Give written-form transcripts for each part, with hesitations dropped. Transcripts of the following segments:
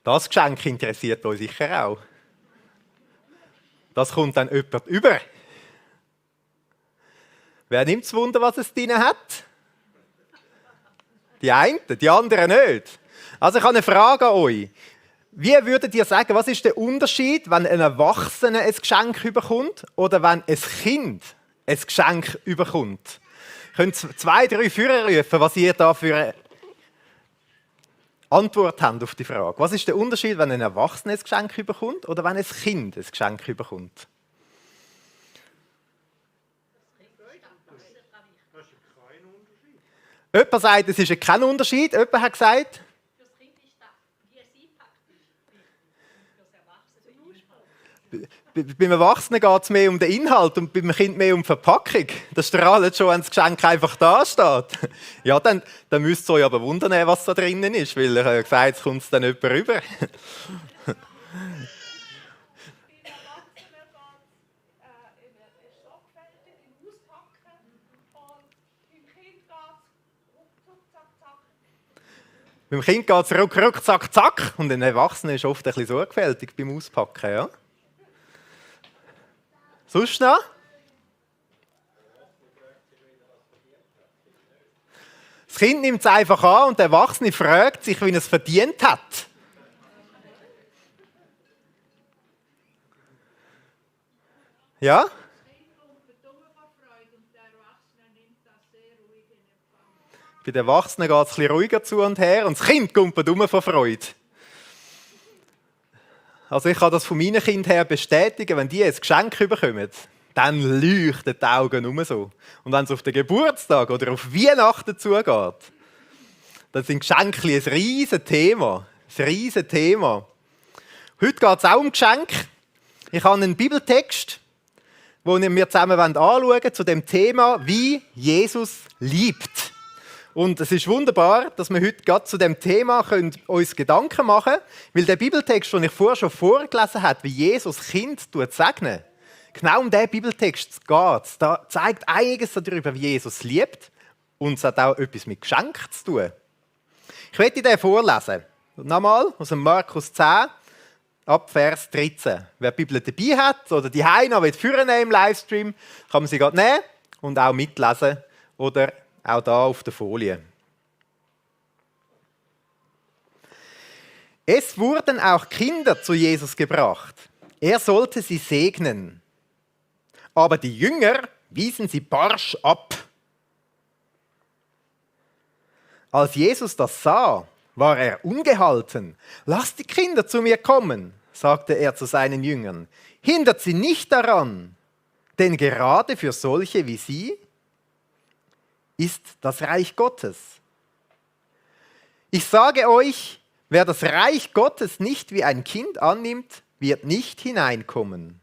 Das Geschenk interessiert euch sicher auch. Das kommt dann jemand über. Wer nimmt das Wunder, was es drin hat? Die einen, die anderen nicht. Also ich habe eine Frage an euch. Wie würdet ihr sagen, was ist der Unterschied, wenn ein Erwachsener ein Geschenk bekommt oder wenn ein Kind ein Geschenk bekommt? Ihr könnt 2, 3 Führer rufen, was ihr da für eine Antwort habt auf die Frage. Was ist der Unterschied, wenn ein Erwachsener ein Geschenk bekommt oder wenn ein Kind ein Geschenk bekommt? Jemand sagt, es ist kein Unterschied. Jemand hat gesagt, beim Erwachsenen geht es mehr um den Inhalt und beim Kind mehr um die Verpackung. Das strahlt schon, wenn das Geschenk einfach da steht. Ja, dann müsst ihr euch aber wundern, was da drinnen ist, weil ich habe ja gesagt, es kommt dann jemand rüber. Beim Kind geht es ruck, zack, zack. Und ein Erwachsener ist oft ein bisschen sorgfältig beim Auspacken. Ja? Sonst noch? Das Kind nimmt es einfach an und der Erwachsene fragt sich, wie er es verdient hat. Ja? Bei den Erwachsenen geht es ein bisschen ruhiger zu und her und das Kind kommt um vor Freude. Also ich kann das von meinen Kindern her bestätigen, wenn die ein Geschenk bekommen, dann leuchten die Augen so. Und wenn es auf den Geburtstag oder auf Weihnachten zugeht, dann sind Geschenke ein riesen Thema. Ein riesen Thema. Heute geht es auch um Geschenke. Ich habe einen Bibeltext, den wir zusammen anschauen wollen, zu dem Thema, wie Jesus liebt. Und es ist wunderbar, dass wir heute gerade zu dem Thema uns Gedanken machen können, weil der Bibeltext, den ich vorher schon vorgelesen habe, wie Jesus Kind segnet, genau um diesen Bibeltext geht es. Da zeigt einiges darüber, wie Jesus liebt und es hat auch etwas mit Geschenk zu tun. Ich möchte den vorlesen. Nochmal aus dem Markus 10, ab Vers 13. Wer die Bibel dabei hat oder die noch führen im Livestream, kann man sie gerade nehmen und auch mitlesen oder auch da auf der Folie. Es wurden auch Kinder zu Jesus gebracht. Er sollte sie segnen. Aber die Jünger wiesen sie barsch ab. Als Jesus das sah, war er ungehalten. Lasst die Kinder zu mir kommen, sagte er zu seinen Jüngern. Hindert sie nicht daran, denn gerade für solche wie sie ist das Reich Gottes. Ich sage euch, wer das Reich Gottes nicht wie ein Kind annimmt, wird nicht hineinkommen.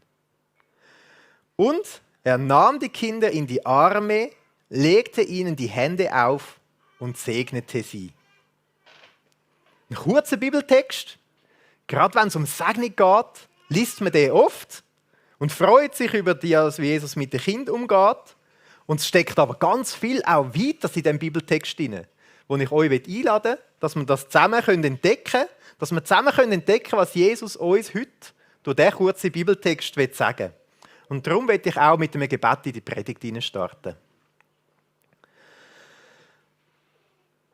Und er nahm die Kinder in die Arme, legte ihnen die Hände auf und segnete sie. Ein kurzer Bibeltext, gerade wenn es um Segnung geht, liest man den oft und freut sich über die, wie Jesus mit den Kindern umgeht. Und es steckt aber ganz viel auch weiter in diesem Bibeltext drin, wo ich euch einladen will, dass wir das zusammen entdecken können, dass wir zusammen entdecken können, was Jesus uns heute durch diesen kurzen Bibeltext sagen will. Und darum möchte ich auch mit einem Gebet in die Predigt starten.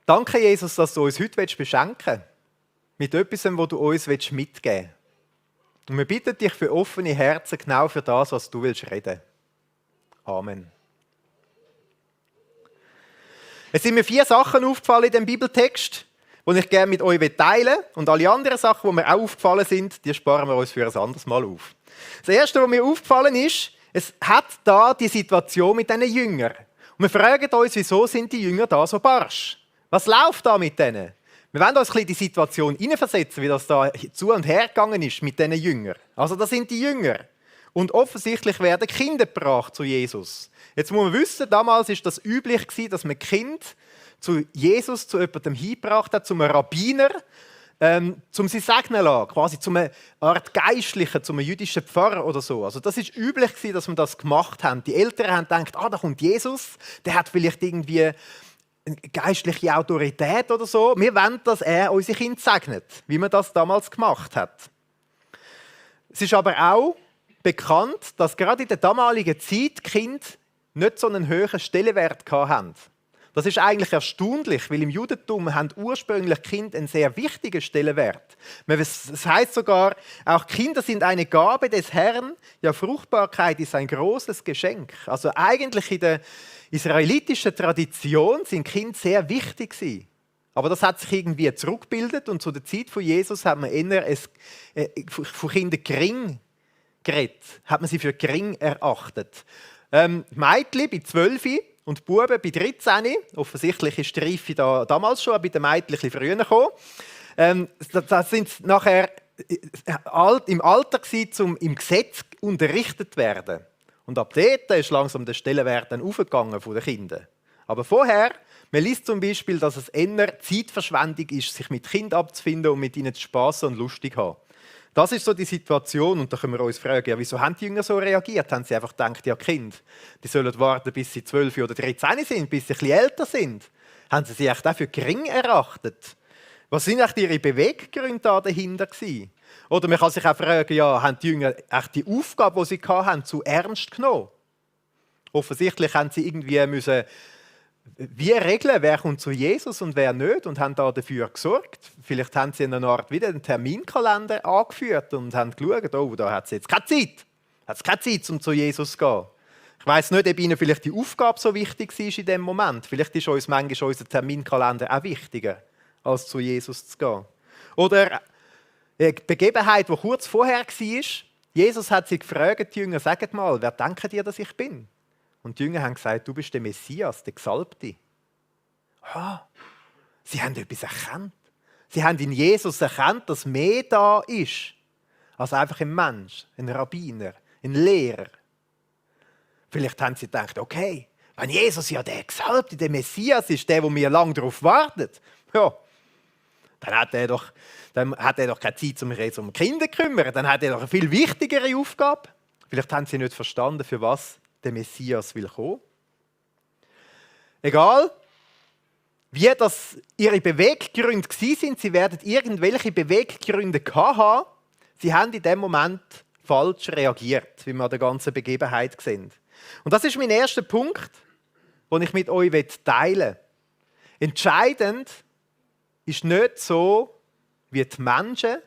Danke, Jesus, dass du uns heute beschenken willst, mit etwas, was du uns mitgeben willst. Und wir bitten dich für offene Herzen, genau für das, was du reden willst. Amen. Es sind mir 4 Sachen aufgefallen in diesem Bibeltext, die ich gerne mit euch teilen will. Und alle anderen Sachen, die mir auch aufgefallen sind, die sparen wir uns für ein anderes Mal auf. Das Erste, was mir aufgefallen ist, es hat da die Situation mit diesen Jüngern. Und wir fragen uns, wieso sind die Jünger da so barsch? Was läuft da mit denen? Wir wollen uns ein bisschen in die Situation hineinversetzen, wie das da zu und her gegangen ist mit diesen Jüngern. Also das sind die Jünger. Und offensichtlich werden Kinder gebracht zu Jesus. Jetzt muss man wissen, damals war das üblich, dass man Kind zu Jesus, zu jemandem hingebracht hat, zu einem Rabbiner, um sie segnen lassen, quasi zu einer Art Geistlichen, zu einem jüdischen Pfarrer oder so. Also das ist üblich, dass man das gemacht hat. Die Eltern haben gedacht, da kommt Jesus, der hat vielleicht irgendwie eine geistliche Autorität oder so. Wir wollen, dass er unsere Kinder segnet, wie man das damals gemacht hat. Es ist aber auch bekannt, dass gerade in der damaligen Zeit die Kinder nicht so einen hohen Stellenwert hatten. Das ist eigentlich erstaunlich, weil im Judentum haben ursprünglich Kinder einen sehr wichtigen Stellenwert. Es heißt sogar, auch Kinder sind eine Gabe des Herrn, ja Fruchtbarkeit ist ein großes Geschenk. Also eigentlich in der israelitischen Tradition sind Kinder sehr wichtig gewesen. Aber das hat sich irgendwie zurückgebildet und zu der Zeit von Jesus hat man eher von Kindern gering geredet, hat man sie für gering erachtet. Mädchen bei 12 und die Buben bei 13, offensichtlich ist die Reife damals schon, bei den Mädchen ein bisschen früher gekommen. Da sind sie nachher im Alter gewesen, um im Gesetz unterrichtet zu werden. Und ab dort ist langsam der Stellenwert dann aufgegangen von den Kindern. Aber vorher, man liest zum Beispiel, dass es eher Zeitverschwendung ist, sich mit Kindern abzufinden und mit ihnen zu spassen und lustig zu haben. Das ist so die Situation und da können wir uns fragen, ja, wieso haben die Jünger so reagiert? Haben sie einfach gedacht, ja Kinder, die sollen warten, bis sie 12 oder 13 sind, bis sie ein bisschen älter sind? Haben sie sich echt dafür gering erachtet? Was sind echt ihre Beweggründe da dahinter gewesen? Oder man kann sich auch fragen, ja, haben die Jünger echt die Aufgabe, die sie hatten, zu ernst genommen? Offensichtlich haben sie irgendwie müssen wie regeln, wer kommt zu Jesus und wer nicht und haben da dafür gesorgt. Vielleicht haben sie in einer Art wieder einen Terminkalender angeführt und haben geschaut, oh, da hat es jetzt keine Zeit. Hat es keine Zeit, um zu Jesus zu gehen. Ich weiss nicht, ob ihnen vielleicht die Aufgabe so wichtig war in dem Moment. Vielleicht ist uns manchmal unser Terminkalender auch wichtiger, als zu Jesus zu gehen. Oder eine Begebenheit, die kurz vorher war. Jesus hat sie gefragt, die Jünger, sagt mal, wer denkt ihr, dass ich bin? Und die Jünger haben gesagt, du bist der Messias, der Gesalbte. Sie haben etwas erkannt. Sie haben in Jesus erkannt, dass mehr da ist, als einfach ein Mensch, ein Rabbiner, ein Lehrer. Vielleicht haben sie gedacht, okay, wenn Jesus ja der Gesalbte, der Messias ist, der, wo wir lange darauf wartet, ja, dann hat er doch keine Zeit, um sich um Kinder zu kümmern. Dann hat er doch eine viel wichtigere Aufgabe. Vielleicht haben sie nicht verstanden, für was der Messias will kommen. Egal, wie das ihre Beweggründe waren, sie werden irgendwelche Beweggründe haben. Sie haben in dem Moment falsch reagiert, wie wir an der ganzen Begebenheit sehen. Und das ist mein erster Punkt, den ich mit euch teilen will. Entscheidend ist nicht so, wie die Menschen,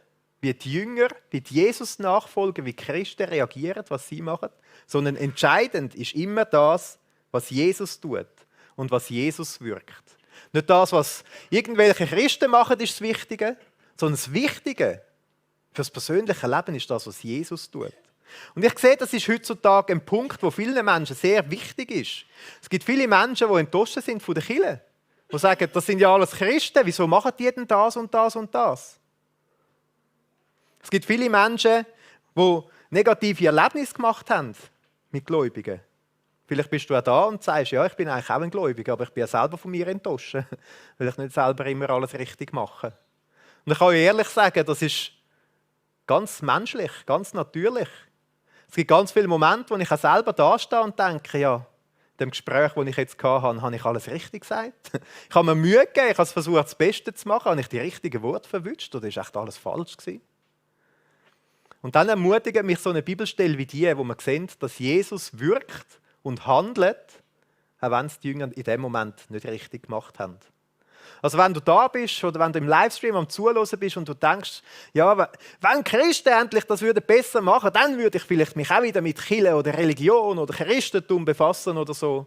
wie die Jünger, wie die Jesus-Nachfolger, wie die Christen reagieren, was sie machen, sondern entscheidend ist immer das, was Jesus tut und was Jesus wirkt. Nicht das, was irgendwelche Christen machen, ist das Wichtige, sondern das Wichtige für das persönliche Leben ist das, was Jesus tut. Und ich sehe, das ist heutzutage ein Punkt, der vielen Menschen sehr wichtig ist. Es gibt viele Menschen, die enttäuscht sind von der Kirche, die sagen, das sind ja alles Christen, wieso machen die denn das und das und das? Es gibt viele Menschen, die negative Erlebnisse gemacht haben mit Gläubigen. Vielleicht bist du auch da und sagst, ja, ich bin eigentlich auch ein Gläubiger, aber ich bin ja selber von mir enttäuscht, weil ich nicht selber immer alles richtig mache. Und ich kann euch ehrlich sagen, das ist ganz menschlich, ganz natürlich. Es gibt ganz viele Momente, wo ich auch selber da stehe und denke, ja, in dem Gespräch, das ich jetzt hatte, habe ich alles richtig gesagt. Ich habe mir Mühe gegeben, ich habe versucht, das Beste zu machen, habe ich die richtigen Worte verwünscht oder ist echt alles falsch gewesen? Und dann ermutigt mich so eine Bibelstelle wie die, wo man sieht, dass Jesus wirkt und handelt, auch wenn es die Jünger in dem Moment nicht richtig gemacht haben. Also wenn du da bist oder wenn du im Livestream am Zuhören bist und du denkst, ja, wenn Christen endlich das besser machen würden, dann würde ich vielleicht mich auch wieder mit Kirche oder Religion oder Christentum befassen oder so.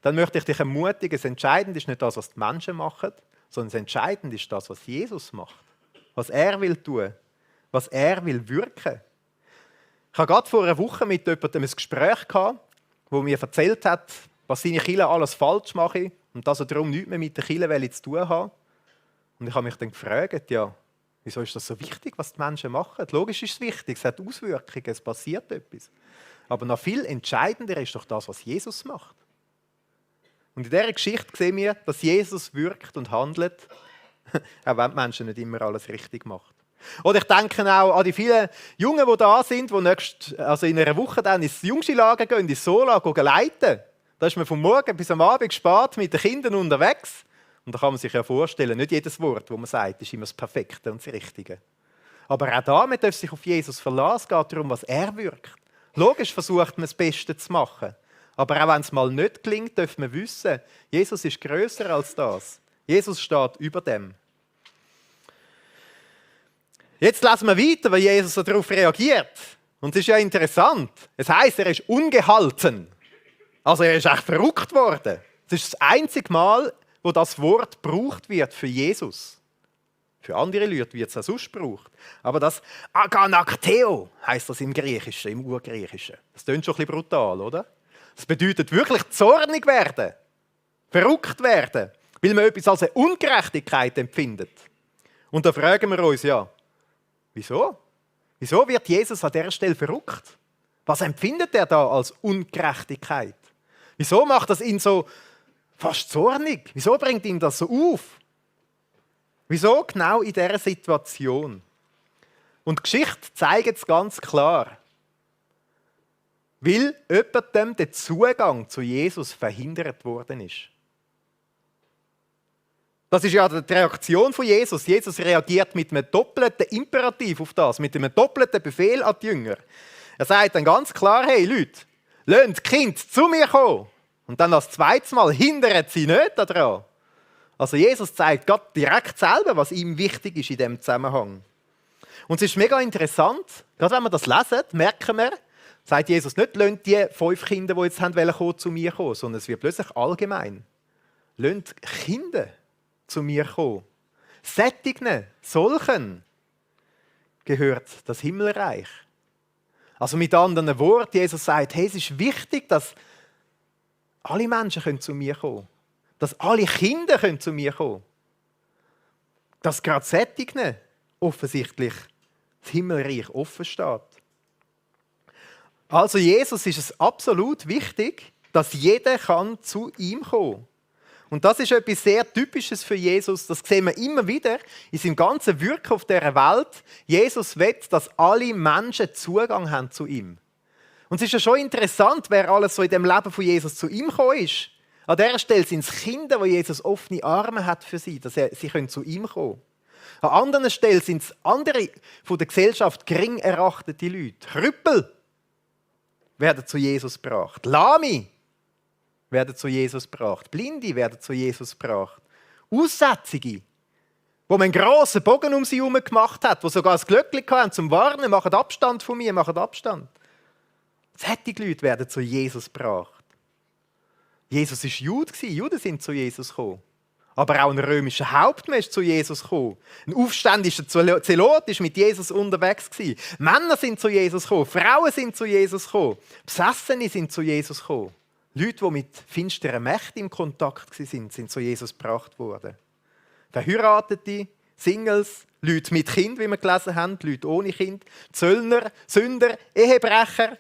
Dann möchte ich dich ermutigen, das Entscheidende ist nicht das, was die Menschen machen, sondern das Entscheidende ist das, was Jesus macht. Was er will tun, was er will wirken. Ich habe gerade vor einer Woche mit jemandem ein Gespräch gehabt, wo mir erzählt hat, was seine Kirche alles falsch mache und dass er darum nichts mehr mit der Kirche zu tun haben. Und ich habe mich dann gefragt, ja, wieso ist das so wichtig, was die Menschen machen? Logisch ist es wichtig, es hat Auswirkungen, es passiert etwas. Aber noch viel entscheidender ist doch das, was Jesus macht. Und in dieser Geschichte sehen wir, dass Jesus wirkt und handelt, auch wenn die Menschen nicht immer alles richtig machen. Oder ich denke auch an die vielen Jungen, die da sind, die in einer Woche dann ins Jungskilager gehen, ins Sola leiten. Da ist man vom Morgen bis am Abend spät mit den Kindern unterwegs. Und da kann man sich ja vorstellen, nicht jedes Wort, das man sagt, ist immer das Perfekte und das Richtige. Aber auch da, man darf sich auf Jesus verlassen. Es geht darum, was er wirkt. Logisch versucht man, das Beste zu machen. Aber auch wenn es mal nicht gelingt, darf man wissen, Jesus ist grösser als das. Jesus steht über dem. Jetzt lesen wir weiter, wie Jesus darauf reagiert. Und es ist ja interessant. Es heisst, er ist ungehalten. Also er ist echt verrückt worden. Es ist das einzige Mal, wo das Wort gebraucht wird für Jesus. Für andere Leute wird es auch sonst gebraucht. Aber das Aganakteo heisst das im Griechischen, im Urgriechischen. Das klingt schon ein bisschen brutal, oder? Das bedeutet wirklich zornig werden, verrückt werden, weil man etwas als eine Ungerechtigkeit empfindet. Und da fragen wir uns ja, wieso? Wieso wird Jesus an dieser Stelle verrückt? Was empfindet er da als Ungerechtigkeit? Wieso macht das ihn so fast zornig? Wieso bringt ihn das so auf? Wieso genau in dieser Situation? Und die Geschichte zeigt es ganz klar. Weil jemandem der Zugang zu Jesus verhindert worden ist. Das ist ja die Reaktion von Jesus. Jesus reagiert mit einem doppelten Imperativ auf das, mit einem doppelten Befehl an die Jünger. Er sagt dann ganz klar, hey Leute, lasst die Kinder zu mir kommen. Und dann das zweite Mal hindert sie nicht daran. Also Jesus zeigt Gott direkt selber, was ihm wichtig ist in diesem Zusammenhang. Und es ist mega interessant, gerade wenn wir das lesen, merken wir, sagt Jesus nicht, lasst die 5 Kinder, die jetzt kommen, zu mir kommen, sondern es wird plötzlich allgemein. Lasst Kinder zu mir kommen. Sättigen, solchen gehört das Himmelreich. Also mit anderen Worten, Jesus sagt, hey, es ist wichtig, dass alle Menschen zu mir kommen können. Dass alle Kinder zu mir kommen können. Dass gerade Sättigen offensichtlich das Himmelreich offen steht. Also Jesus ist es absolut wichtig, dass jeder zu ihm kommen kann. Und das ist etwas sehr Typisches für Jesus. Das sehen wir immer wieder in seinem ganzen Wirken auf dieser Welt. Jesus will, dass alle Menschen Zugang haben zu ihm. Und es ist ja schon interessant, wer alles so in dem Leben von Jesus zu ihm gekommen ist. An dieser Stelle sind es Kinder, wo Jesus offene Arme hat für sie, dass sie zu ihm kommen können. An anderen Stellen sind es andere von der Gesellschaft gering erachtete Leute. Krüppel werden zu Jesus gebracht. Lahme werden zu Jesus gebracht. Blinde werden zu Jesus gebracht. Aussätzige, wo man einen grossen Bogen um sie herum gemacht hat, wo sogar ein Glöckchen hatten zum Warnen, macht Abstand von mir, macht Abstand. Solche Leute werden zu Jesus gebracht. Jesus war Jude, Juden sind zu Jesus gekommen. Aber auch ein römischer Hauptmann ist zu Jesus gekommen. Ein aufständischer Zelot ist mit Jesus unterwegs gewesen. Männer sind zu Jesus gekommen, Frauen sind zu Jesus gekommen, Besessene sind zu Jesus gekommen. Leute, die mit finsteren Mächten im Kontakt waren, sind zu Jesus gebracht worden. Verheiratete, Singles, Leute mit Kind, wie wir gelesen haben, Leute ohne Kind, Zöllner, Sünder, Ehebrecher.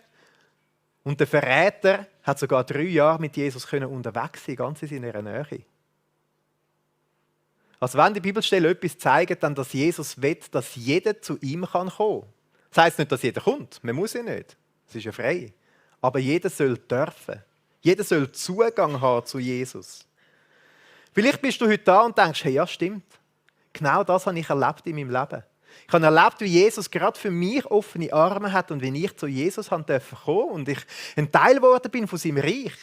Und der Verräter hat sogar 3 Jahre mit Jesus unterwegs sein, ganz in seiner Nähe. Also wenn die Bibelstelle etwas zeigt, dann, dass Jesus will, dass jeder zu ihm kommen kann. Das heisst nicht, dass jeder kommt. Man muss ja nicht. Es ist ja frei. Aber jeder soll dürfen. Jeder soll Zugang haben zu Jesus. Vielleicht bist du heute da und denkst, hey, ja, stimmt. Genau das habe ich erlebt in meinem Leben. Ich habe erlebt, wie Jesus gerade für mich offene Arme hat und wie ich zu Jesus kommen durfte und ich ein Teil geworden bin von seinem Reich.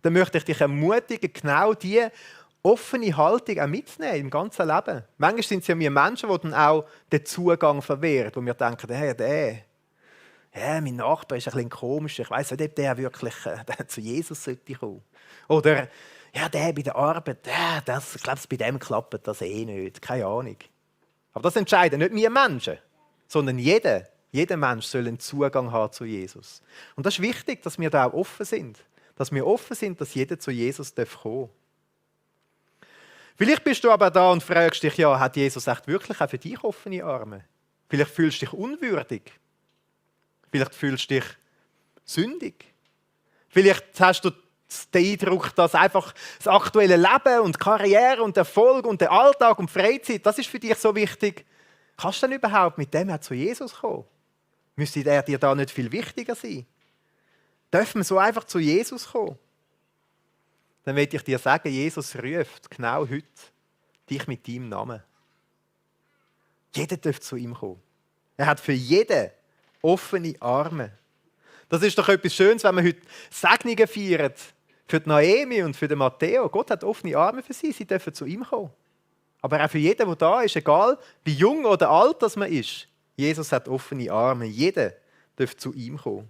Dann möchte ich dich ermutigen, genau diese offene Haltung auch mitzunehmen im ganzen Leben. Manchmal sind es ja wir Menschen, die dann auch den Zugang verwehren, wo wir denken, hey, mein Nachbar ist ein bisschen komisch, ich weiss nicht, ob der wirklich zu Jesus sollte kommen. Oder der bei der Arbeit, ich glaube, bei dem klappt das eh nicht, keine Ahnung. Aber das entscheiden nicht wir Menschen, sondern jeder Mensch soll einen Zugang haben zu Jesus. Und das ist wichtig, dass wir da auch offen sind. Dass wir offen sind, dass jeder zu Jesus kommen darf. Vielleicht bist du aber da und fragst dich, ja, hat Jesus echt wirklich auch für dich offene Arme? Vielleicht fühlst du dich unwürdig. Vielleicht fühlst du dich sündig. Vielleicht hast du den Eindruck, dass einfach das aktuelle Leben und Karriere und Erfolg und der Alltag und Freizeit, das ist für dich so wichtig. Kannst du denn überhaupt mit dem zu Jesus kommen? Müsste er dir da nicht viel wichtiger sein? Dürfen wir so einfach zu Jesus kommen? Dann möchte ich dir sagen, Jesus ruft genau heute dich mit deinem Namen. Jeder darf zu ihm kommen. Er hat für jeden offene Arme. Das ist doch etwas Schönes, wenn wir heute Segnungen feiern für die Noemi und für den Matteo. Gott hat offene Arme für sie, sie dürfen zu ihm kommen. Aber auch für jeden, der da ist, egal wie jung oder alt das man ist, Jesus hat offene Arme. Jeder darf zu ihm kommen.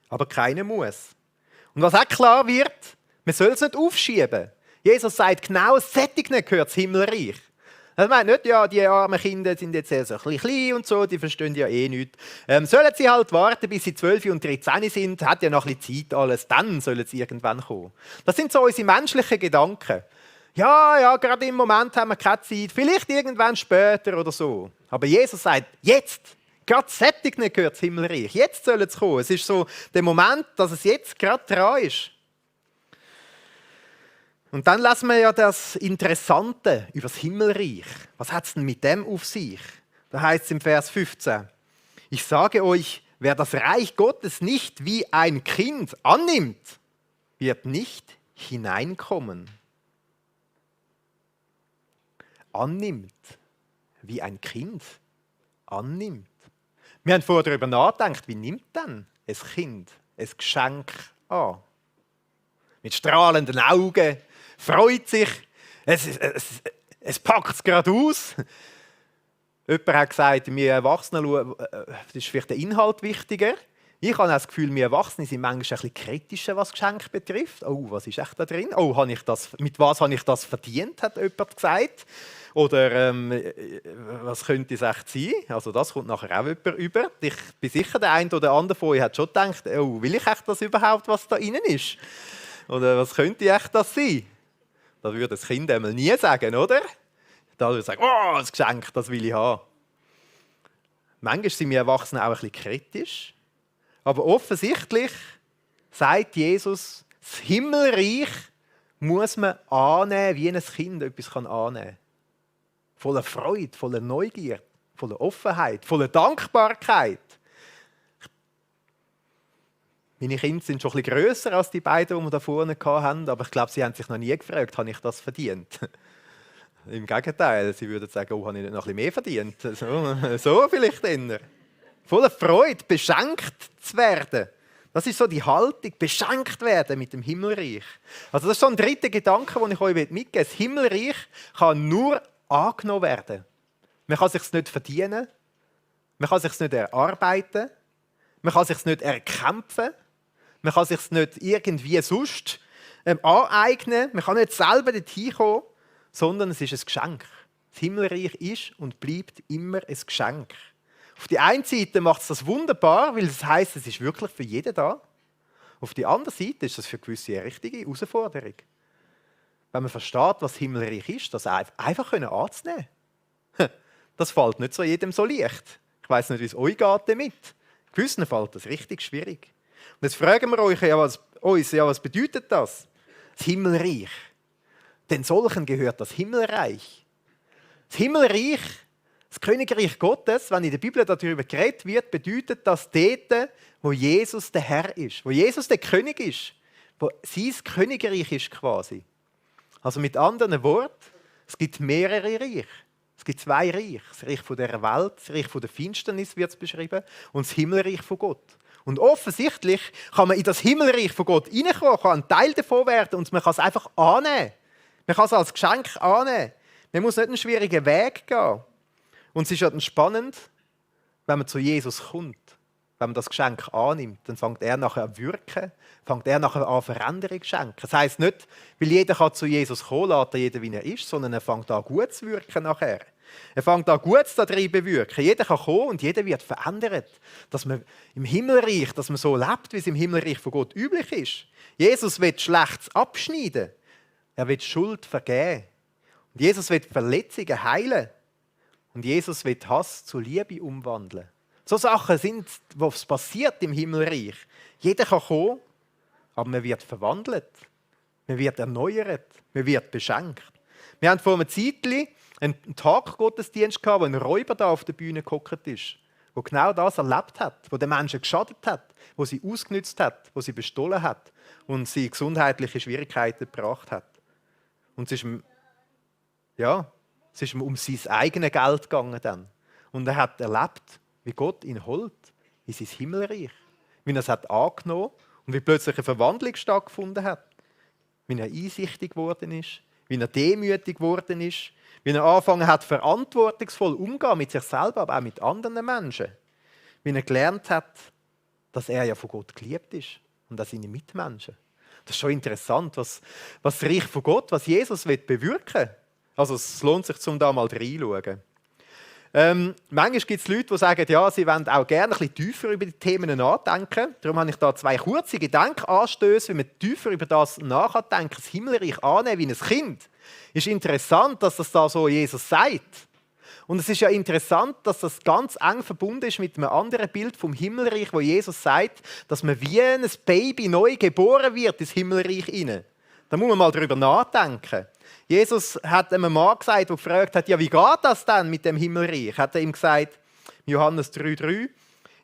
Aber keiner muss. Und was auch klar wird, man soll es nicht aufschieben. Jesus sagt, genau Sättigen gehört das Himmelreich. Das meint nicht, ja, die armen Kinder sind jetzt so ein bisschen klein und so, die verstehen ja eh nichts. Sollen sie halt warten, bis sie 12 und 13 sind, hat ja noch ein bisschen Zeit alles, dann sollen sie irgendwann kommen. Das sind so unsere menschlichen Gedanken. Ja, gerade im Moment haben wir keine Zeit, vielleicht irgendwann später oder so. Aber Jesus sagt, jetzt, gerade Sättigen gehört das Himmelreich, jetzt sollen sie kommen. Es ist so der Moment, dass es jetzt gerade dran ist. Und dann lassen wir ja das Interessante über das Himmelreich. Was hat es denn mit dem auf sich? Da heißt es im Vers 15, ich sage euch, wer das Reich Gottes nicht wie ein Kind annimmt, wird nicht hineinkommen. Annimmt, wie ein Kind annimmt. Wir haben vorher darüber nachgedacht, wie nimmt denn ein Kind ein Geschenk an? Mit strahlenden Augen, freut sich, es packt es gerade aus. Jemand hat gesagt, wir Erwachsenen, das ist vielleicht der Inhalt wichtiger. Ich habe das Gefühl, wir Erwachsene sind manchmal ein bisschen kritischer, was Geschenke betrifft. Oh, was ist echt da drin? Oh, mit was habe ich das verdient, hat jemand gesagt. Oder was könnte es echt sein? Also das kommt nachher auch jemand über. Ich bin sicher, der eine oder andere von euch hat schon gedacht, oh, will ich echt das überhaupt, was da drin ist? Oder was könnte echt das sein? Das würde das Kind einmal nie sagen, oder? Da würde es sagen, oh, das Geschenk, das will ich haben. Manchmal sind wir Erwachsene auch ein bisschen kritisch. Aber offensichtlich sagt Jesus, das Himmelreich muss man annehmen, wie ein Kind etwas annehmen kann. Voller Freude, voller Neugier, voller Offenheit, voller Dankbarkeit. Meine Kinder sind schon ein bisschen grösser als die beiden, die wir da vorne hatten, aber ich glaube, sie haben sich noch nie gefragt, habe ich das verdient? Im Gegenteil, sie würden sagen, oh, habe ich nicht noch ein bisschen mehr verdient? So vielleicht eher. Voller Freude, beschenkt zu werden. Das ist so die Haltung, beschenkt werden mit dem Himmelreich. Also das ist so ein dritter Gedanke, den ich euch mitgeben will. Das Himmelreich kann nur angenommen werden. Man kann es sich nicht verdienen, man kann es sich nicht erarbeiten, man kann es sich nicht erkämpfen, man kann es sich nicht irgendwie sonst aneignen, man kann nicht selber dorthin kommen, sondern es ist ein Geschenk. Das Himmelreich ist und bleibt immer ein Geschenk. Auf die einen Seite macht es das wunderbar, weil es heisst, es ist wirklich für jeden da. Auf die andere Seite ist das für gewisse eine richtige Herausforderung. Wenn man versteht, was Himmelreich ist, das einfach anzunehmen. Das fällt nicht so jedem so leicht. Ich weiss nicht, wie es euch geht damit. Gewissen fällt das richtig schwierig. Und jetzt fragen wir euch, was bedeutet das? Das Himmelreich. Denn solchen gehört das Himmelreich. Das Himmelreich, das Königreich Gottes, wenn in der Bibel darüber geredet wird, bedeutet das dort, wo Jesus der Herr ist, wo Jesus der König ist, wo sein Königreich ist quasi. Also mit anderen Worten, es gibt mehrere Reiche. Es gibt zwei Reiche. Das Reich von dieser Welt, das Reich von der Finsternis wird es beschrieben und das Himmelreich von Gott. Und offensichtlich kann man in das Himmelreich von Gott hineinkommen, kann ein Teil davon werden und man kann es einfach annehmen. Man kann es als Geschenk annehmen. Man muss nicht einen schwierigen Weg gehen. Und es ist ja dann spannend, wenn man zu Jesus kommt, wenn man das Geschenk annimmt, dann fängt er nachher an wirken, fängt er nachher an Veränderung zu schenken. Das heisst nicht, weil jeder kann zu Jesus kommen, lässt er jeden, wie er ist, sondern er fängt an gut zu wirken nachher. Er fängt an Gutes da drin bewirken. Jeder kann kommen und jeder wird verändert. Dass man im Himmelreich, dass man so lebt, wie es im Himmelreich von Gott üblich ist. Jesus will Schlechtes abschneiden. Er will Schuld vergeben. Und Jesus will Verletzungen heilen. Und Jesus will Hass zu Liebe umwandeln. So Sachen sind, was passiert im Himmelreich. Jeder kann kommen, aber man wird verwandelt. Man wird erneuert. Man wird beschenkt. Wir haben vor einem Zeitchen einen Taggottesdienst gehabt, wo ein Räuber da auf der Bühne gehockt ist. wo genau das erlebt hat, wo den Menschen geschadet hat, wo sie ausgenützt hat, wo sie bestohlen hat und sie gesundheitliche Schwierigkeiten gebracht hat. Und es ist ihm um sein eigenes Geld gegangen dann. Und er hat erlebt, wie Gott ihn holt in sein Himmelreich, wie er es hat angenommen und wie plötzlich eine Verwandlung stattgefunden hat, wie er einsichtig geworden ist, wie er demütig geworden ist, wie er angefangen hat, verantwortungsvoll umzugehen mit sich selber, aber auch mit anderen Menschen. Wie er gelernt hat, dass er ja von Gott geliebt ist und auch seine Mitmenschen. Das ist schon interessant, was das Reich von Gott, was Jesus bewirken will. Also es lohnt sich, da mal reinschauen. Manchmal gibt es Leute, die sagen, ja, sie wollen auch gerne ein bisschen tiefer über die Themen nachdenken. Darum habe ich da 2 kurze Gedankenanstöße, wie man tiefer über das nachdenken, das Himmelreich annehmen wie ein Kind. Es ist interessant, dass das da so Jesus sagt. Und es ist ja interessant, dass das ganz eng verbunden ist mit einem anderen Bild vom Himmelreich, wo Jesus sagt, dass man wie ein Baby neu geboren wird ins Himmelreich hinein. Da muss man mal darüber nachdenken. Jesus hat einem Mann gesagt, der gefragt hat, ja, wie geht das denn mit dem Himmelreich? Hat er ihm gesagt, Johannes 3,3,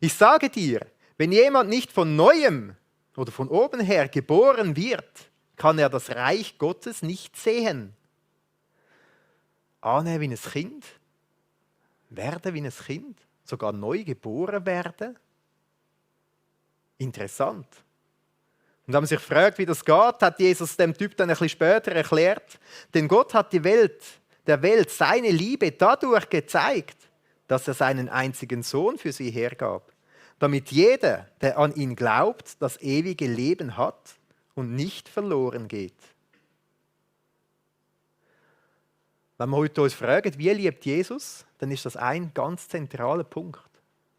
ich sage dir, wenn jemand nicht von Neuem oder von oben her geboren wird, kann er das Reich Gottes nicht sehen. Annehmen wie ein Kind, werden wie ein Kind, sogar neu geboren werden. Interessant. Und wenn man sich fragt, wie das geht, hat Jesus dem Typ dann ein bisschen später erklärt, denn Gott hat der Welt seine Liebe dadurch gezeigt, dass er seinen einzigen Sohn für sie hergab, damit jeder, der an ihn glaubt, das ewige Leben hat und nicht verloren geht. Wenn wir heute uns fragen, wie liebt Jesus, dann ist das ein ganz zentraler Punkt.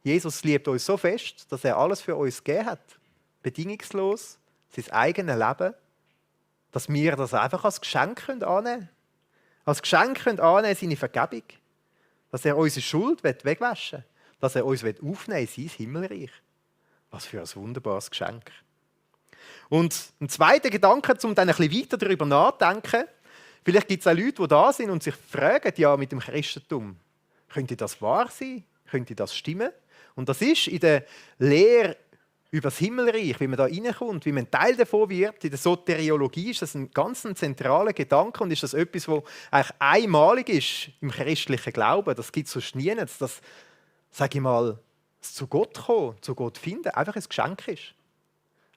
Jesus liebt uns so fest, dass er alles für uns gegeben hat, bedingungslos, sein eigenes Leben, dass wir das einfach als Geschenk annehmen können. Als Geschenk annehmen seine Vergebung. Dass er unsere Schuld wegwaschen will. Dass er uns aufnehmen will in sein Himmelreich. Was für ein wunderbares Geschenk. Und ein zweiter Gedanke, um dann ein bisschen weiter darüber nachzudenken. Vielleicht gibt es auch Leute, die da sind und sich fragen, ja, mit dem Christentum, könnte das wahr sein? Könnte das stimmen? Und das ist in der Lehre über das Himmelreich, wie man da reinkommt, wie man Teil davon wird. In der Soteriologie ist das ein ganz zentraler Gedanke und ist das etwas, was eigentlich einmalig ist im christlichen Glauben. Das gibt es sonst nirgends, dass, sage ich mal, das zu Gott kommen, zu Gott finden, einfach ein Geschenk ist.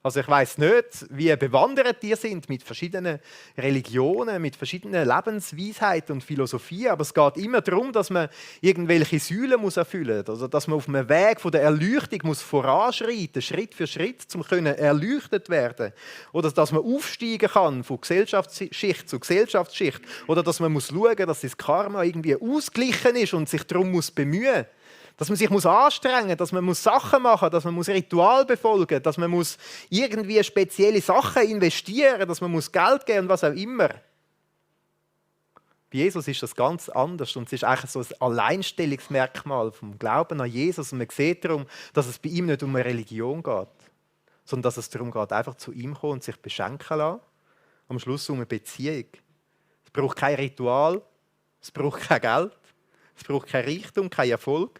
Also ich weiss nicht, wie bewandert ihr sind mit verschiedenen Religionen, mit verschiedenen Lebensweisheiten und Philosophien, aber es geht immer darum, dass man irgendwelche Säulen erfüllen muss, also dass man auf einem Weg von der Erleuchtung muss voranschreiten, Schritt für Schritt, um erleuchtet werden. Oder dass man aufsteigen kann von Gesellschaftsschicht zu Gesellschaftsschicht. Oder dass man schauen muss, dass das Karma irgendwie ausgeglichen ist und sich darum bemühen muss. Dass man sich anstrengen muss, dass man Sachen machen muss, dass man Ritual befolgen muss, dass man irgendwie spezielle Sachen investieren muss, dass man Geld geben und was auch immer. Bei Jesus ist das ganz anders und es ist eigentlich so ein Alleinstellungsmerkmal vom Glauben an Jesus. Und man sieht darum, dass es bei ihm nicht um eine Religion geht, sondern dass es darum geht, einfach zu ihm kommen und sich beschenken lassen. Am Schluss um eine Beziehung. Es braucht kein Ritual, es braucht kein Geld, es braucht kein Reichtum, kein Erfolg,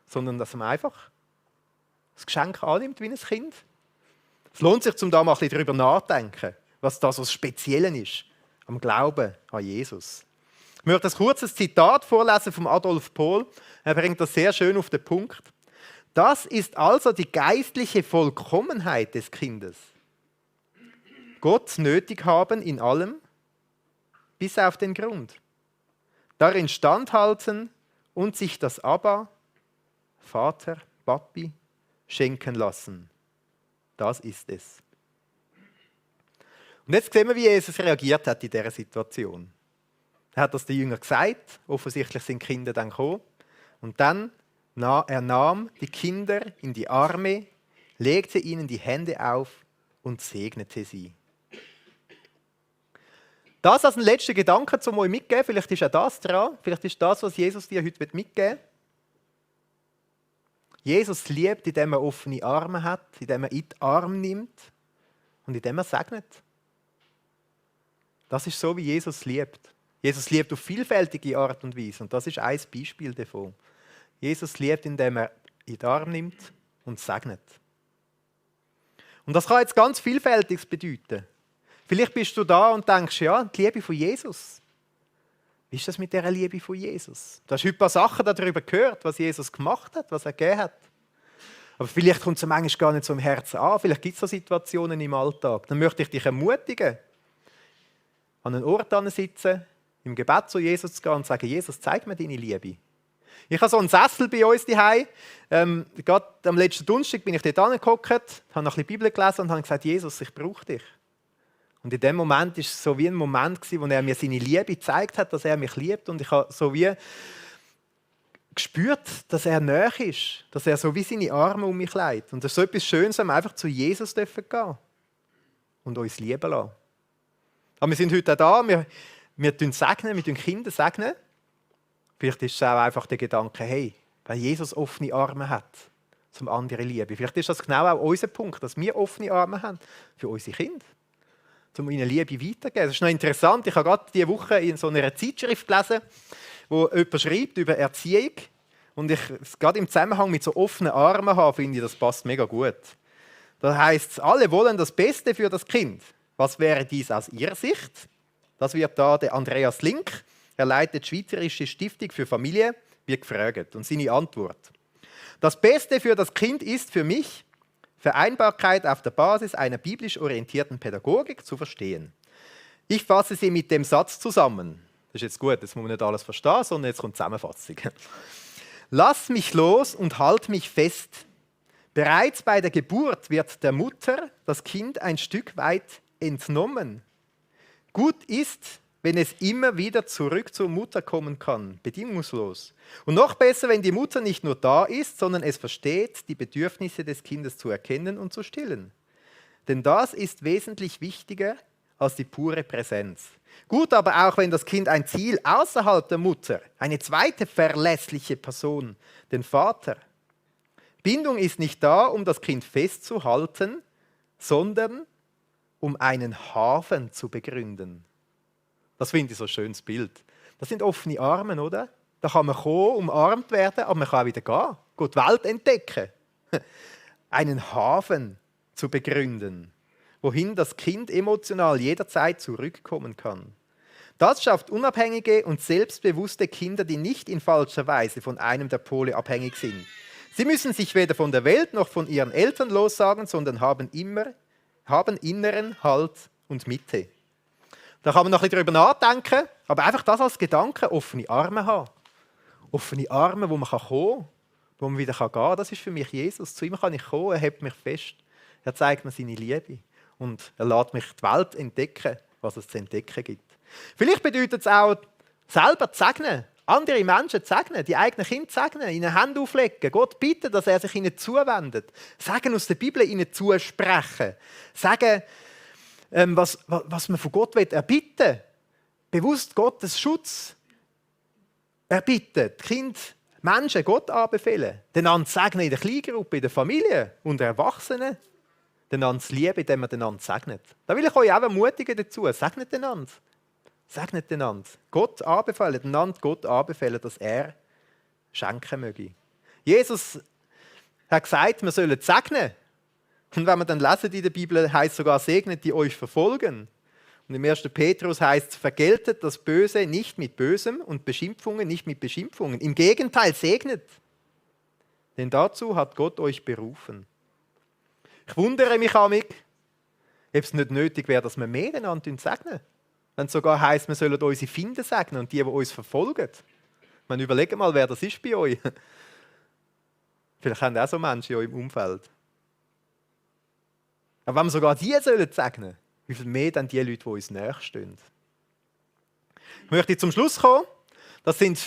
sondern dass man einfach das Geschenk annimmt wie ein Kind. Es lohnt sich, da mal ein bisschen darüber nachzudenken, was da so Spezielles ist am Glauben an Jesus. Ich möchte ein kurzes Zitat vorlesen von Adolf Pohl. Er bringt das sehr schön auf den Punkt. Das ist also die geistliche Vollkommenheit des Kindes. Gott nötig haben in allem, bis auf den Grund. Darin standhalten und sich das Abba, Vater, Papi, schenken lassen. Das ist es. Und jetzt sehen wir, wie Jesus reagiert hat in dieser Situation. Er hat das den Jüngern gesagt, offensichtlich sind die Kinder dann gekommen. Und dann er nahm die Kinder in die Arme, legte ihnen die Hände auf und segnete sie. Das als ein letzter Gedanke zum euch mitgeben, vielleicht ist auch das dran, vielleicht ist das, was Jesus dir heute mitgeben will. Jesus liebt, indem er offene Arme hat, indem er in die Arme nimmt und indem er segnet. Das ist so, wie Jesus liebt. Jesus liebt auf vielfältige Art und Weise und das ist ein Beispiel davon. Jesus liebt, indem er in den Arm nimmt und segnet. Und das kann jetzt ganz Vielfältiges bedeuten. Vielleicht bist du da und denkst, ja, die Liebe von Jesus. Wie ist das mit dieser Liebe von Jesus? Du hast heute ein paar Sachen darüber gehört, was Jesus gemacht hat, was er gegeben hat. Aber vielleicht kommt es manchmal gar nicht so im Herzen an. Vielleicht gibt es so Situationen im Alltag. Dann möchte ich dich ermutigen, an einen Ort sitzen, im Gebet zu Jesus zu gehen und zu sagen, Jesus, zeig mir deine Liebe. Ich habe so einen Sessel bei uns zu Hause. Gerade am letzten Donnerstag bin ich dort hingehockt, habe noch ein bisschen Bibel gelesen und habe gesagt, Jesus, ich brauche dich. Und in dem Moment war es so wie ein Moment, wo er mir seine Liebe gezeigt hat, dass er mich liebt. Und ich habe so wie gespürt, dass er nahe ist, dass er so wie seine Arme um mich legt. Und das ist so etwas Schönes, wenn wir einfach zu Jesus gehen dürfen und uns lieben lassen. Aber wir sind heute auch da, wir segnen, wir Kinder segnen. Vielleicht ist es auch einfach der Gedanke, hey, wenn Jesus offene Arme hat, zum anderen Liebe. Vielleicht ist das genau auch unser Punkt, dass wir offene Arme haben für unsere Kinder, um ihnen Liebe weiterzugeben. Das ist noch interessant, ich habe gerade diese Woche in so einer Zeitschrift gelesen, wo jemand schreibt über Erziehung. Und gerade im Zusammenhang mit so offenen Armen haben, finde ich, das passt mega gut. Da heißt es, alle wollen das Beste für das Kind. Was wäre dies aus Ihrer Sicht? Das wird da der Andreas Link, er leitet die Schweizerische Stiftung für Familie, wird gefragt. Und seine Antwort: Das Beste für das Kind ist für mich, Vereinbarkeit auf der Basis einer biblisch orientierten Pädagogik zu verstehen. Ich fasse sie mit dem Satz zusammen. Das ist jetzt gut, jetzt muss man nicht alles verstehen, sondern jetzt kommt die Zusammenfassung. Lass mich los und halt mich fest. Bereits bei der Geburt wird der Mutter das Kind ein Stück weit entnommen. Gut ist, wenn es immer wieder zurück zur Mutter kommen kann, bedingungslos. Und noch besser, wenn die Mutter nicht nur da ist, sondern es versteht, die Bedürfnisse des Kindes zu erkennen und zu stillen. Denn das ist wesentlich wichtiger als die pure Präsenz. Gut aber auch, wenn das Kind ein Ziel außerhalb der Mutter, eine zweite verlässliche Person, den Vater. Bindung ist nicht da, um das Kind festzuhalten, sondern um einen Hafen zu begründen. Das finde ich so ein schönes Bild. Das sind offene Arme, oder? Da kann man kommen, umarmt werden, aber man kann auch wieder gehen. Die Welt entdecken. Einen Hafen zu begründen, wohin das Kind emotional jederzeit zurückkommen kann. Das schafft unabhängige und selbstbewusste Kinder, die nicht in falscher Weise von einem der Pole abhängig sind. Sie müssen sich weder von der Welt noch von ihren Eltern lossagen, sondern haben inneren Halt und Mitte. Da kann man noch ein bisschen drüber nachdenken, aber einfach das als Gedanke, offene Arme haben. Offene Arme, wo man kommen kann, wo man wieder gehen kann. Das ist für mich Jesus. Zu ihm kann ich kommen, er hält mich fest. Er zeigt mir seine Liebe. Und er lässt mich die Welt entdecken, was es zu entdecken gibt. Vielleicht bedeutet es auch, selber zu segnen, andere Menschen zu segnen, die eigenen Kinder zu segnen, ihnen Hände auflegen, Gott bitten, dass er sich ihnen zuwendet. Sagen aus der Bibel ihnen zusprechen. Sagen, was man von Gott erbitten will. Bewusst Gottes Schutz erbitten. Die Kinder, Menschen Gott anbefehlen. Einander segnen in der Kleingruppe, in der Familie und Erwachsenen. Einander zu lieben, indem man einander segnet. Da will ich euch auch ermutigen dazu. Segnet einander. Segnet einander. Gott anbefehlen, einander Gott anbefehlen, dass er schenken möge. Jesus hat gesagt, wir sollen segnen. Und wenn wir dann lesen in der Bibel, heißt sogar, segnet, die euch verfolgen. Und im 1. Petrus heißt es, vergeltet das Böse nicht mit Bösem und Beschimpfungen nicht mit Beschimpfungen. Im Gegenteil, segnet. Denn dazu hat Gott euch berufen. Ich wundere mich amig, ob es nicht nötig wäre, dass wir mehr einander segnen. Wenn es sogar heisst, wir sollen unsere Feinde segnen und die uns verfolgen. Man überlegt mal, wer das ist bei euch. Vielleicht haben auch so Menschen in eurem Umfeld. Aber wenn wir sogar die segnen sollen, wie viel mehr dann die Leute, die uns näher stehen. Ich möchte zum Schluss kommen. Das sind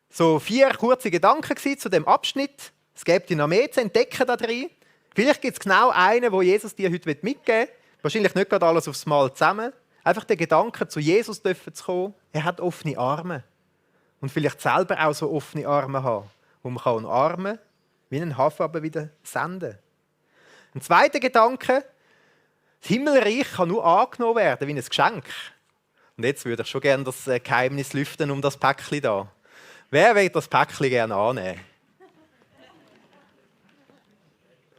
so 4 kurze Gedanken zu dem Abschnitt. Es gibt noch mehr zu entdecken da drin. Vielleicht gibt es genau einen, wo Jesus dir heute mitgeben will. Wahrscheinlich nicht gerade alles aufs Mal zusammen. Einfach den Gedanken, zu Jesus zu kommen. Er hat offene Arme. Und vielleicht selber auch so offene Arme haben, wo man umarmen kann, wie einen Hafen aber wieder senden. Ein zweiter Gedanke, das Himmelreich kann nur angenommen werden wie ein Geschenk. Und jetzt würde ich schon gerne das Geheimnis lüften um das Päckchen da. Wer will das Päckchen gerne annehmen?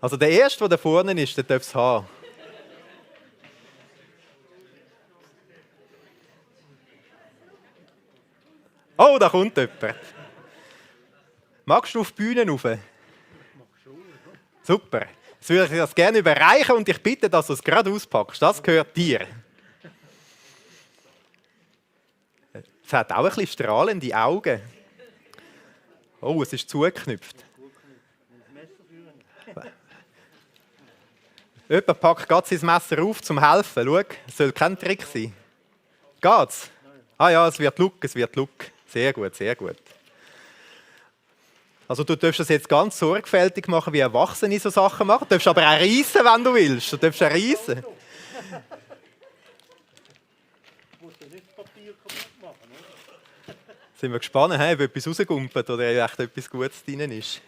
Also der Erste, der da vorne ist, der darf es haben. Oh, da kommt jemand. Magst du auf die Bühne rauf? Super. Jetzt würde ich dir das gerne überreichen und ich bitte, dass du es gerade auspackst. Das gehört dir. Es hat auch ein bisschen strahlende Augen. Oh, es ist zugeknüpft. Jemand packt gerade sein Messer auf, zum helfen. Schau, es soll kein Trick sein. Geht's? Ah ja, es wird Look, es wird Look. Sehr gut, sehr gut. Also du darfst das jetzt ganz sorgfältig machen, wie Erwachsene so Sachen machen. Du darfst aber auch reissen, wenn du willst. Du darfst auch reissen. Sind wir gespannt, ob etwas rausgumpelt oder echt etwas Gutes drin ist.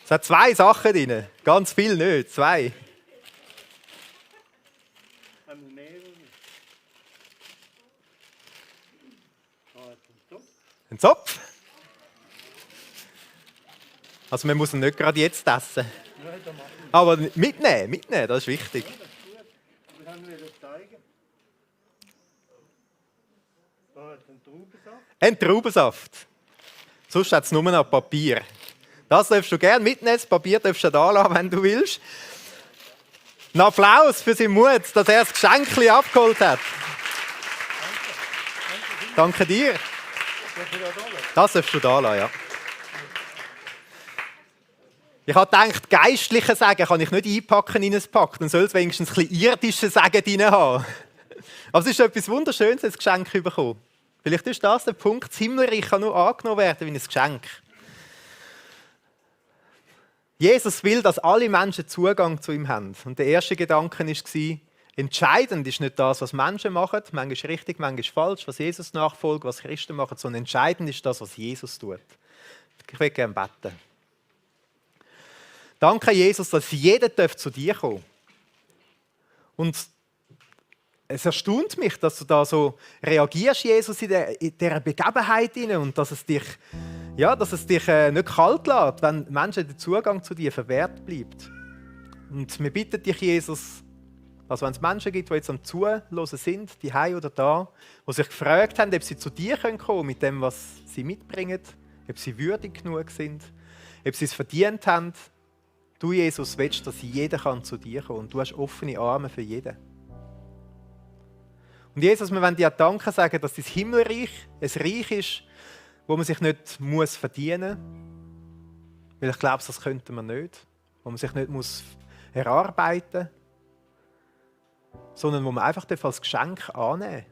Es hat 2 Sachen drin. Ganz viel nicht, 2. Ein Zopf. Also man muss ihn nicht gerade jetzt essen. Aber mitnehmen, das ist wichtig. Ein Traubensaft. Sonst hat es nur noch Papier. Das darfst du gerne mitnehmen, das Papier darfst du da lassen, wenn du willst. Ein Applaus für seinen Mut, dass er das Geschenk abgeholt hat. Danke dir. Das darfst du da lassen, ja. Ich habe gedacht, geistliche Sagen kann ich nicht einpacken in ein Pack, dann soll es wenigstens ein bisschen irdische Sagen drin haben. Aber es ist etwas Wunderschönes, ein Geschenk zu bekommen. Vielleicht ist das der Punkt, das Himmelreich kann nur angenommen werden wie ein Geschenk. Jesus will, dass alle Menschen Zugang zu ihm haben. Und der erste Gedanke war, entscheidend ist nicht das, was Menschen machen, manchmal richtig, manchmal falsch, was Jesus nachfolgt, was Christen machen, sondern entscheidend ist das, was Jesus tut. Ich will gerne beten. Danke, Jesus, dass jeder zu dir kommen darf. Und es erstaunt mich, dass du da so reagierst, Jesus, in dieser Begebenheit und dass es dich nicht kalt lässt, wenn Menschen den Zugang zu dir verwehrt bleibt. Und wir bitten dich, Jesus, dass wenn es Menschen gibt, die jetzt am Zuhören sind, die hier oder da, die sich gefragt haben, ob sie zu dir kommen können mit dem, was sie mitbringen, ob sie würdig genug sind, ob sie es verdient haben. Du, Jesus, willst, dass jeder zu dir kommen kann und du hast offene Arme für jeden. Und Jesus, wir wollen dir Danke sagen, dass dein Himmelreich ein Reich ist, wo man sich nicht verdienen muss, weil ich glaube, das könnte man nicht, wo man sich nicht erarbeiten muss, sondern wo man einfach als Geschenk annehmen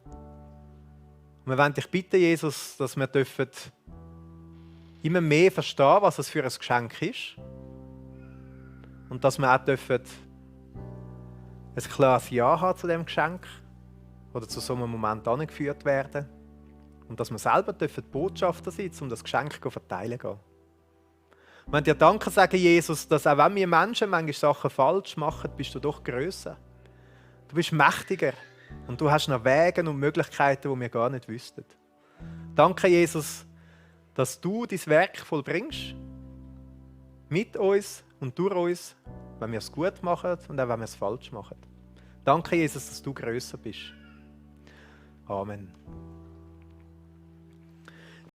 darf. Und wir wollen dich bitten, Jesus, dass wir immer mehr verstehen, was es für ein Geschenk ist. Und dass wir auch ein klares Ja haben zu diesem Geschenk oder zu so einem Moment angeführt werden. Und dass wir selber Botschafter sind, um das Geschenk zu verteilen. Wir wollen dir Danke sagen, Jesus, dass auch wenn wir Menschen manchmal Sachen falsch machen, bist du doch grösser. Du bist mächtiger und du hast noch Wege und Möglichkeiten, die wir gar nicht wüssten. Danke, Jesus, dass du dein Werk vollbringst. Mit uns und durch uns, wenn wir es gut machen und auch wenn wir es falsch machen. Danke, Jesus, dass du grösser bist. Amen.